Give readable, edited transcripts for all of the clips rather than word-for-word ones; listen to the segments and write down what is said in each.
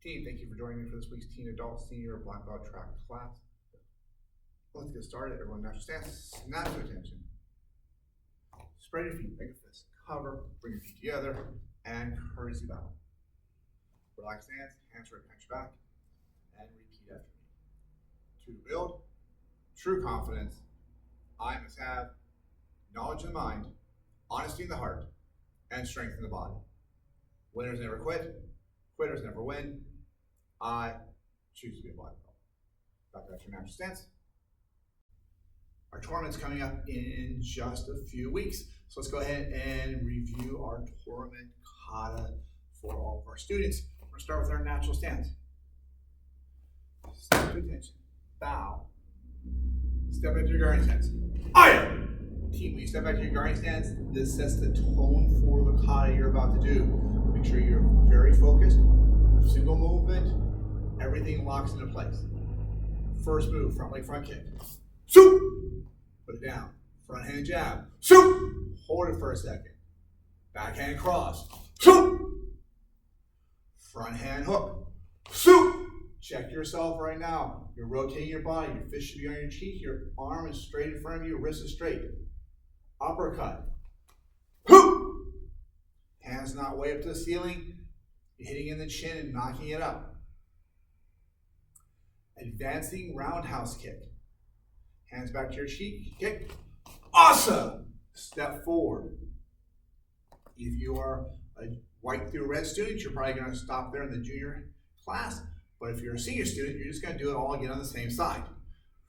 Team, thank you for joining me for this week's Teen Adult Senior Black Belt Track class. Let's get started. Everyone, natural stance, snap to attention. Spread your feet, make a fist, cover, bring your feet together, and courtesy bow. Relax stance, hands right behind your back, and repeat after me. To build true confidence, I must have knowledge in the mind, honesty in the heart, and strength in the body. Winners never quit, quitters never win. I choose to be a black belt. Back to your natural stance. Our tournament's coming up in just a few weeks, so let's go ahead and review our tournament kata for all of our students. We're going to start with our natural stance. Step to attention, bow, step into your guarding stance. Team, when you step back to your guarding stance, this sets the tone for the kata you're about to do. Make sure you're very focused, single movement, everything locks into place. First move, front leg front kick. Shoot! Put it down. Front hand jab. Shoot! Hold it for a second. Backhand cross. Shoot! Front hand hook. Shoot! Check yourself right now. You're rotating your body. Your fist should be on your cheek. Your arm is straight in front of you. Your wrist is straight. Uppercut. Hoop! Hands not way up to the ceiling. You're hitting in the chin and knocking it up. Advancing roundhouse kick. Hands back to your cheek. Kick. Awesome! Step forward. If you are a white through red student, you're probably going to stop there in the junior class. But if you're a senior student, you're just going to do it all again on the same side.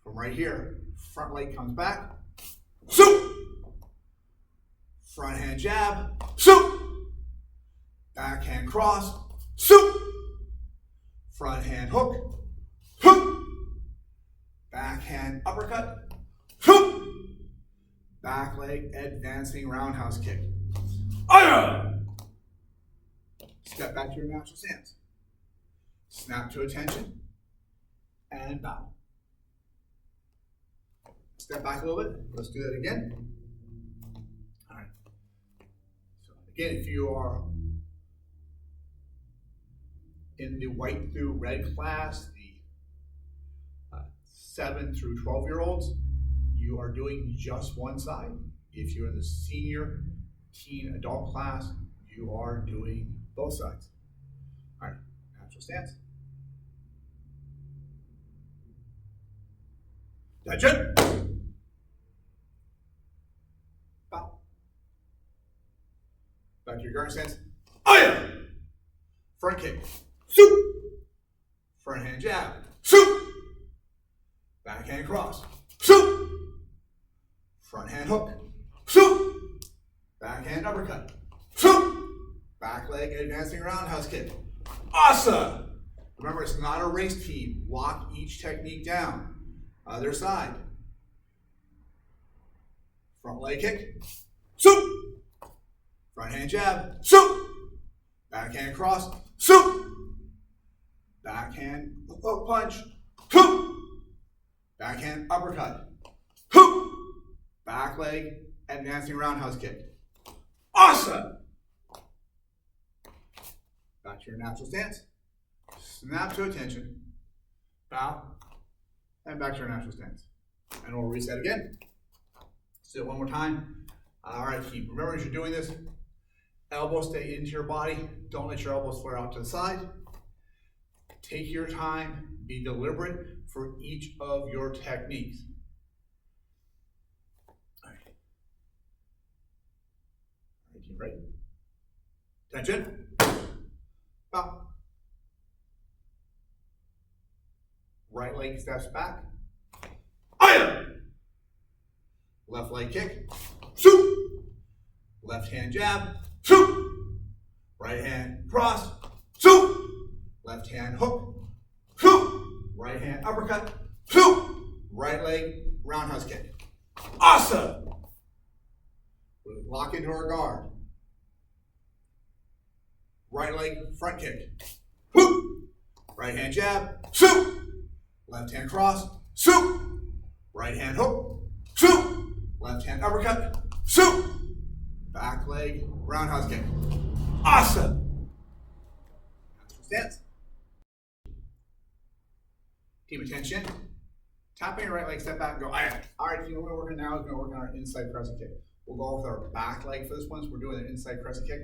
From right here, front leg comes back. Shoot! Front hand jab. Shoot! Backhand cross. Shoot! Front hand hook. Hook! Backhand uppercut. Hook! Back leg advancing roundhouse kick. Step back to your natural stance. Snap to attention and bow. Step back a little bit. Let's do that again. All right. So again, if you are in the white through red class, the 7 through 12-year-olds, you are doing just one side. If you're in the senior teen adult class, you are doing both sides. All right, natural stance. Attention. Bow. Back to your guard stance. Front kick. Shoot. Front hand jab. Shoot. Backhand cross. Shoot. Front hand hook. Shoot. Backhand uppercut. Shoot. Back leg advancing roundhouse kick. Awesome. Remember, it's not a race team. Lock each technique down. Other side. Front leg kick. Shoot. Front hand jab. Shoot. Backhand cross. Shoot. Backhand hook punch. Shoot. Backhand uppercut. Hoop! Back leg advancing roundhouse kick. Awesome! Back to your natural stance. Snap to attention. Bow. And back to your natural stance. And we'll reset again. Let's do it one more time. All right, keep. Remember as you're doing this, elbows stay into your body. Don't let your elbows flare out to the side. Take your time. Be deliberate for each of your techniques. All right. All right, team ready? Attention. Bow. Right leg steps back. Left leg kick. Shoot. Left hand jab. Shoot. Right hand cross. Shoot. Left hand hook. Shoot. Right hand uppercut. Shoot. Right leg roundhouse kick. Awesome. Lock into our guard. Right leg front kick. Whoop. Right hand jab. Shoot. Left hand cross. Shoot. Right hand hook. Shoot. Left hand uppercut. Shoot. Back leg roundhouse kick. Awesome. Stance. Team attention. Tap on your right leg, step back, and go, all right, team, what we're working now is going to work on our inside crescent kick. We'll go with our back leg for this one, so we're doing an inside crescent kick.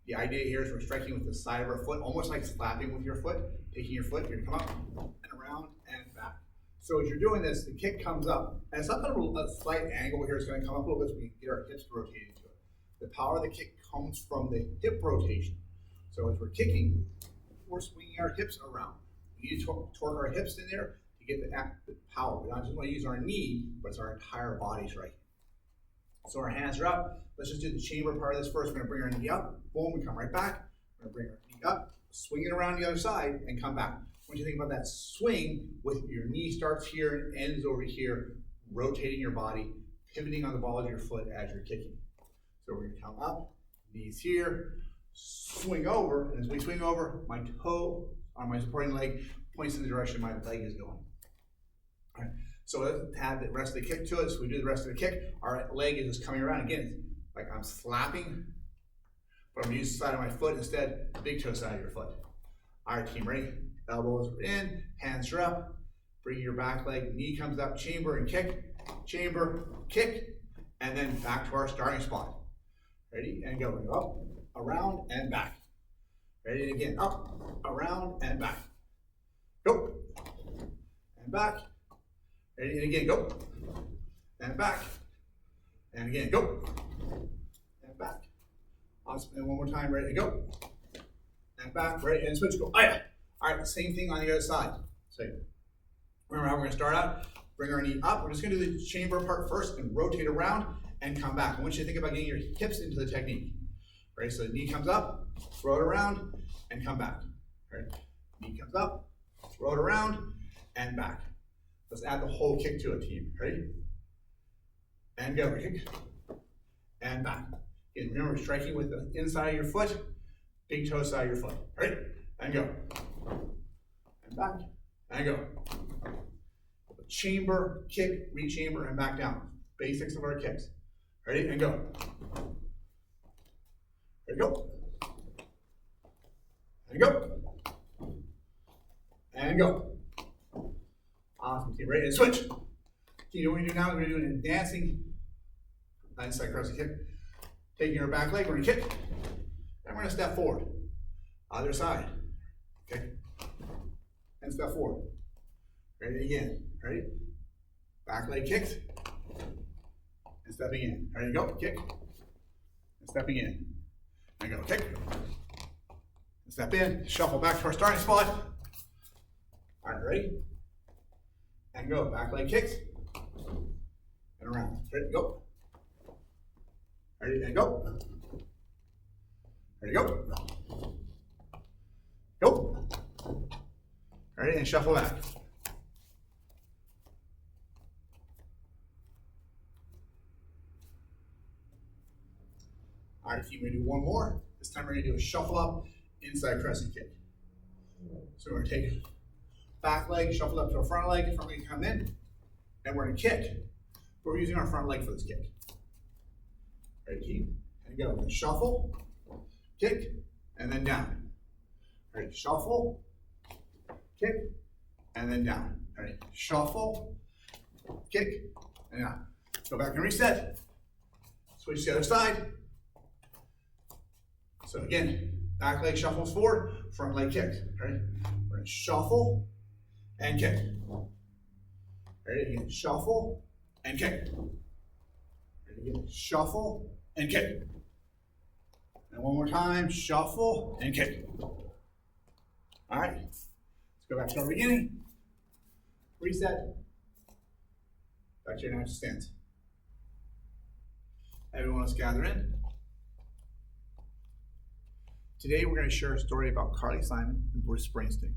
The idea here is we're striking with the side of our foot, almost like slapping with your foot, taking your foot, you're gonna come up and around and back. So as you're doing this, the kick comes up, and it's up at a slight angle here. It's gonna come up a little bit so we can get our hips rotated to it. The power of the kick comes from the hip rotation. So as we're kicking, we're swinging our hips around. We need to torque our hips in there to get the power. We don't just want to use our knee, but it's our entire body striking. So our hands are up. Let's just do the chamber part of this first. We're gonna bring our knee up, boom, we come right back. We're gonna bring our knee up, swing it around the other side, and come back. When you think about that swing, with your knee starts here and ends over here, rotating your body, pivoting on the ball of your foot as you're kicking. So we're gonna come up, knees here, swing over, and as we swing over, my toe on my supporting leg points in the direction my leg is going. All right. So let's add the rest of the kick to it. So we do the rest of the kick. Our leg is just coming around. Again, it's like I'm slapping, but I'm gonna use the side of my foot instead, big toe side of your foot. All right, team, ready? Elbows are in, hands are up. Bring your back leg, knee comes up, chamber and kick, and then back to our starting spot. Ready, and go. Up, around, and back. Ready, and again, up, around, and back. Go, and back. Ready, and again, go, and back, and again, go, and back. Awesome, and one more time, ready to go, and back, ready, and switch, go, All right, same thing on the other side. So remember how we're gonna start out? Bring our knee up. We're just gonna do the chamber part first and rotate around and come back. I want you to think about getting your hips into the technique. Right, so the knee comes up, throw it around, and come back. Right, knee comes up, throw it around, and back. Let's add the whole kick to it, team. Ready? And go. Kick. And back. Again, remember, striking with the inside of your foot, big toe side of your foot. Ready? And go. And back. And go. Chamber, kick, re-chamber, and back down. Basics of our kicks. Ready? And go. Ready? Go. And go. And go. Awesome, team. Ready? And switch. Okay, you know what we're going to do now? We're going to do an advancing inside crescent kick. Taking our back leg, we're going to kick. And we're going to step forward. Other side. Okay. And step forward. Ready again. Ready? Back leg kicks. And stepping in. Ready to go. Kick. And stepping in. And go. Kick. And step in. Shuffle back to our starting spot. All right, ready? And go. Back leg kicks. And around. Ready to go. Ready and go. Ready to go. Go. Ready and shuffle back. All right, team, we're gonna do one more. This time we're gonna do a shuffle up inside crescent kick. So we're gonna take back leg, shuffle up to our front leg come in, and we're gonna kick. But we're using our front leg for this kick. Ready, team? And go. And shuffle, kick, and then down. Ready, shuffle, kick, and then down. Ready, shuffle, kick, and down. Go back and reset. Switch to the other side. So again, back leg shuffles forward, front leg kicks. Ready? We're gonna shuffle and kick. Ready? Again, shuffle and kick. Ready? Again, shuffle and kick. And one more time, shuffle and kick. All right, let's go back to our beginning. Reset. Back to your natural stance. Everyone, let's gather in. Today we're going to share a story about Carly Simon and Bruce Springsteen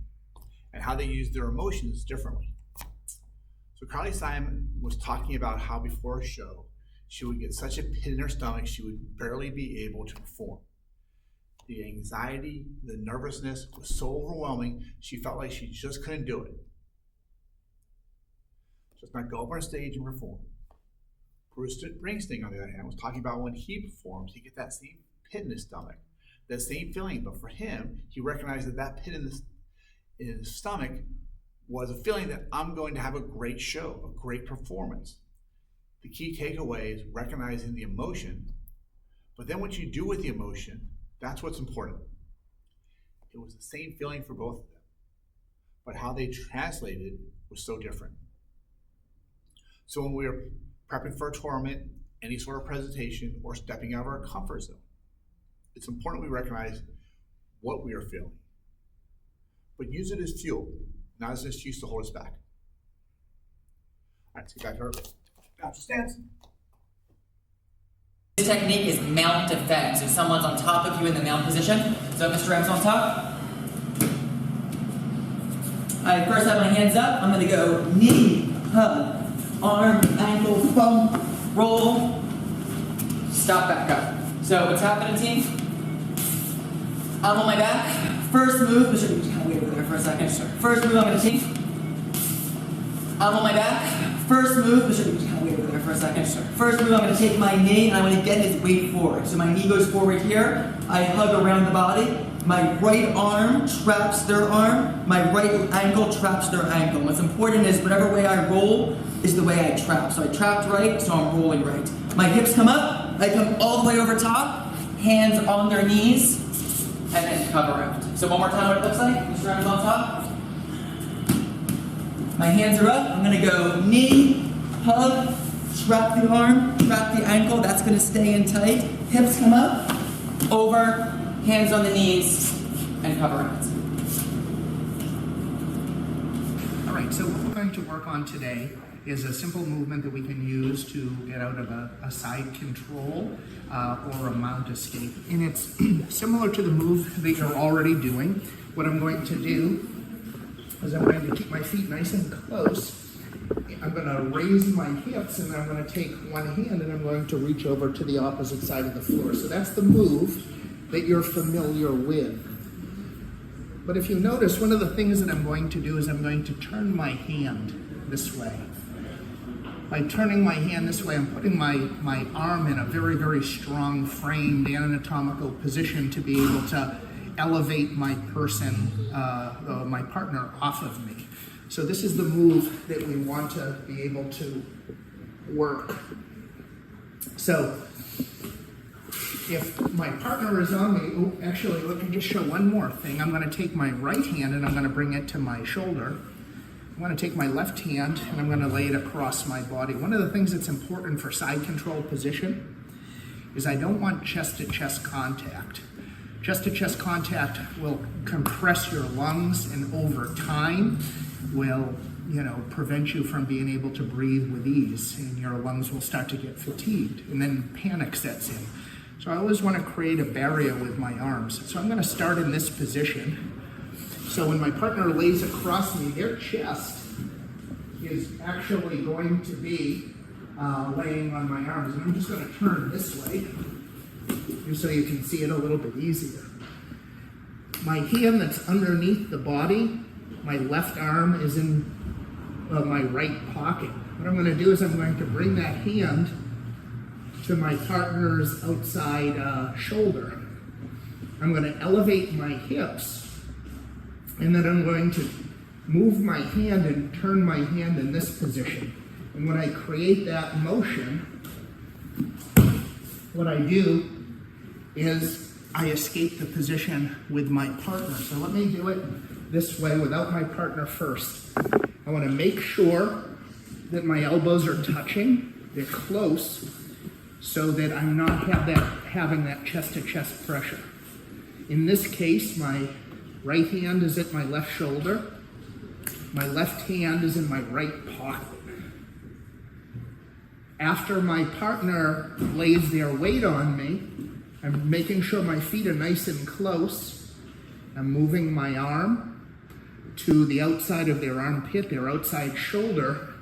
and how they use their emotions differently. So Carly Simon was talking about how before a show she would get such a pit in her stomach she would barely be able to perform. The anxiety, the nervousness was so overwhelming she felt like she just couldn't do it. Just not go up on stage and perform. Bruce Springsteen, on the other hand, was talking about when he performs, he gets that same pit in his stomach. That same feeling, but for him, he recognized that that pit in his stomach was a feeling that I'm going to have a great show, a great performance. The key takeaway is recognizing the emotion, but then what you do with the emotion, that's what's important. It was the same feeling for both of them, but how they translated was so different. So when we were prepping for a tournament, any sort of presentation, or stepping out of our comfort zone, it's important we recognize what we are feeling, but use it as fuel, not as an excuse to hold us back. All right, let's get back to our bounce stance. This technique is mount defense. So someone's on top of you in the mount position. So Mr. M's on top. I first have my hands up. I'm going to go knee, hug, arm, ankle, bump, roll, stop, back up. So what's happening, team? I'm on my back. First move, Mr. You kind of wait over there for a second. First move I'm going to take. I'm on my back. First move, Mr. You kind of wait over there for a second. First move, I'm going to take my knee and I'm going to get his weight forward. So my knee goes forward here. I hug around the body. My right arm traps their arm. My right ankle traps their ankle. What's important is whatever way I roll is the way I trap. So I trapped right, so I'm rolling right. My hips come up. I come all the way over top. Hands on their knees. And then cover out. So one more time what it looks like. Mr. M's on top. My hands are up. I'm going to go knee, hug, trap the arm, trap the ankle. That's going to stay in tight. Hips come up, over, hands on the knees, and cover out. All right, so what we're going to work on today is a simple movement that we can use to get out of a side control or a mount escape. And it's similar to the move that you're already doing. What I'm going to do is I'm going to keep my feet nice and close. I'm going to raise my hips and then I'm going to take one hand and I'm going to reach over to the opposite side of the floor. So that's the move that you're familiar with. But if you notice, one of the things that I'm going to do is I'm going to turn my hand this way. By turning my hand this way, I'm putting my arm in a very, very strong framed anatomical position to be able to elevate my person, my partner off of me. So this is the move that we want to be able to work. So if my partner is on me, actually, let me just show one more thing. I'm going to take my right hand and I'm going to bring it to my shoulder. I'm going to take my left hand and I'm going to lay it across my body. One of the things that's important for side control position is I don't want chest-to-chest contact. Chest-to-chest contact will compress your lungs and over time will, prevent you from being able to breathe with ease, and your lungs will start to get fatigued, and then panic sets in. So I always want to create a barrier with my arms. So I'm going to start in this position. So when my partner lays across me, their chest is actually going to be laying on my arms. And I'm just going to turn this way, just so you can see it a little bit easier. My hand that's underneath the body, my left arm is in my right pocket. What I'm going to do is I'm going to bring that hand to my partner's outside shoulder. I'm going to elevate my hips, and then I'm going to move my hand and turn my hand in this position. And when I create that motion, what I do is I escape the position with my partner. So let me do it this way without my partner first. I want to make sure that my elbows are touching, they're close, so that I'm not having that chest-to-chest pressure. In this case, my right hand is at my left shoulder, my left hand is in my right pocket. After my partner lays their weight on me, I'm making sure my feet are nice and close. I'm moving my arm to the outside of their armpit, their outside shoulder,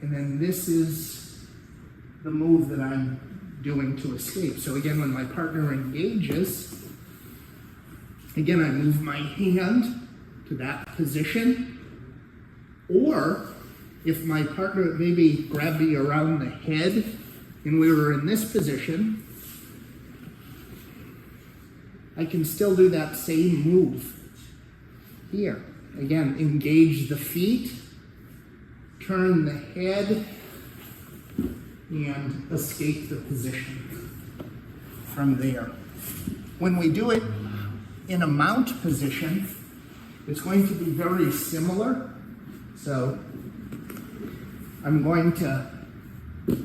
and then this is the move that I'm doing to escape. So again, when my partner engages, again, I move my hand to that position, or if my partner maybe grabbed me around the head and we were in this position, I can still do that same move here. Again, engage the feet, turn the head, and escape the position from there. When we do it in a mount position, it's going to be very similar. So I'm going to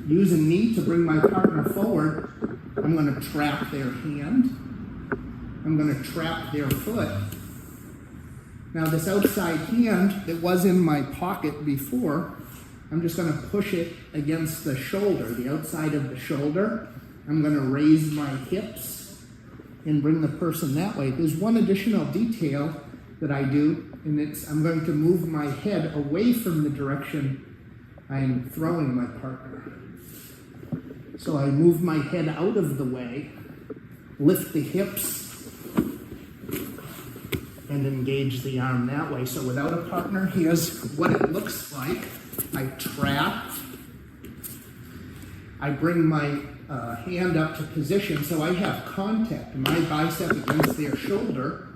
use a knee to bring my partner forward. I'm going to trap their hand. I'm going to trap their foot. Now this outside hand that was in my pocket before, I'm just going to push it against the shoulder, the outside of the shoulder. I'm going to raise my hips and bring the person that way. There's one additional detail that I do, and I'm going to move my head away from the direction I'm throwing my partner. So I move my head out of the way, lift the hips, and engage the arm that way. So without a partner, here's what it looks like. I trap. I bring my hand up to position so I have contact, my bicep against their shoulder.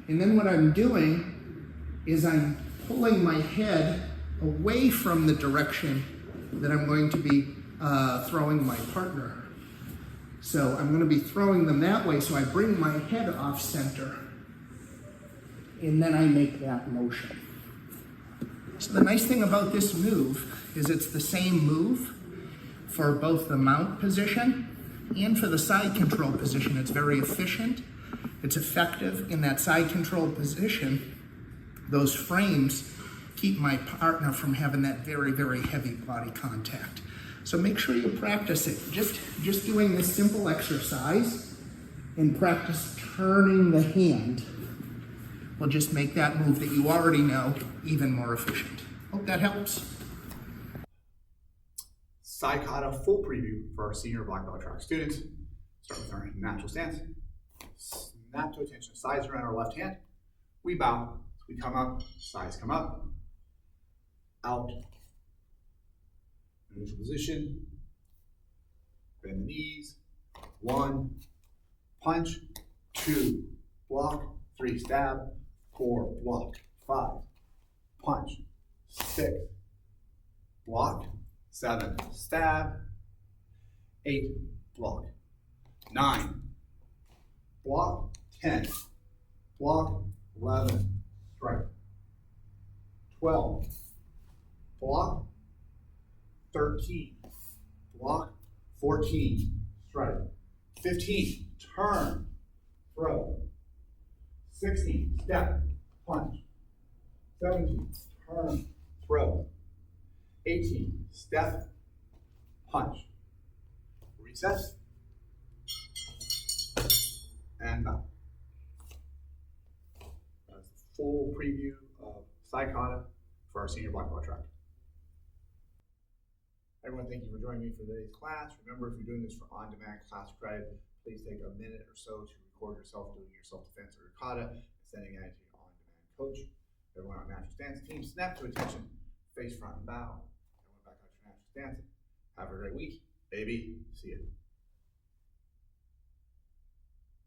And then what I'm doing is I'm pulling my head away from the direction that I'm going to be throwing my partner. So I'm going to be throwing them that way, so I bring my head off center. And then I make that motion. So the nice thing about this move is it's the same move for both the mount position and for the side control position. It's very efficient. It's effective in that side control position. Those frames keep my partner from having that very, very heavy body contact. So make sure you practice it. Just doing this simple exercise and practice turning the hand will just make that move that you already know even more efficient. Hope that helps. Side kata full preview for our senior black belt track students. Start with our natural stance. Snap to attention. Sides around our left hand. We bow. We come up. Sides come up. Out. Neutral position. Bend the knees. 1. Punch. 2. Block. 3. Stab. 4. Block. 5. Punch. 6. Block. 7. Stab. 8. Block. 9. Block. 10. Block. 11. Strike. 12. Block. 13. Block. 14. Strike. 15. Turn. Throw. 16. Step. Punch. 17. Turn. Throw. 18. Step. Punch. Recess. And back. That's a full preview of side kata for our senior black belt track. Everyone, thank you for joining me for today's class. Remember, if you're doing this for on-demand class credit, please take a minute or so to record yourself doing your self-defense or your kata and sending it to your on-demand coach. Everyone on natural stance team, snap to attention, face front and bow. Everyone back out to your natural stance. Have a great week, baby. See you.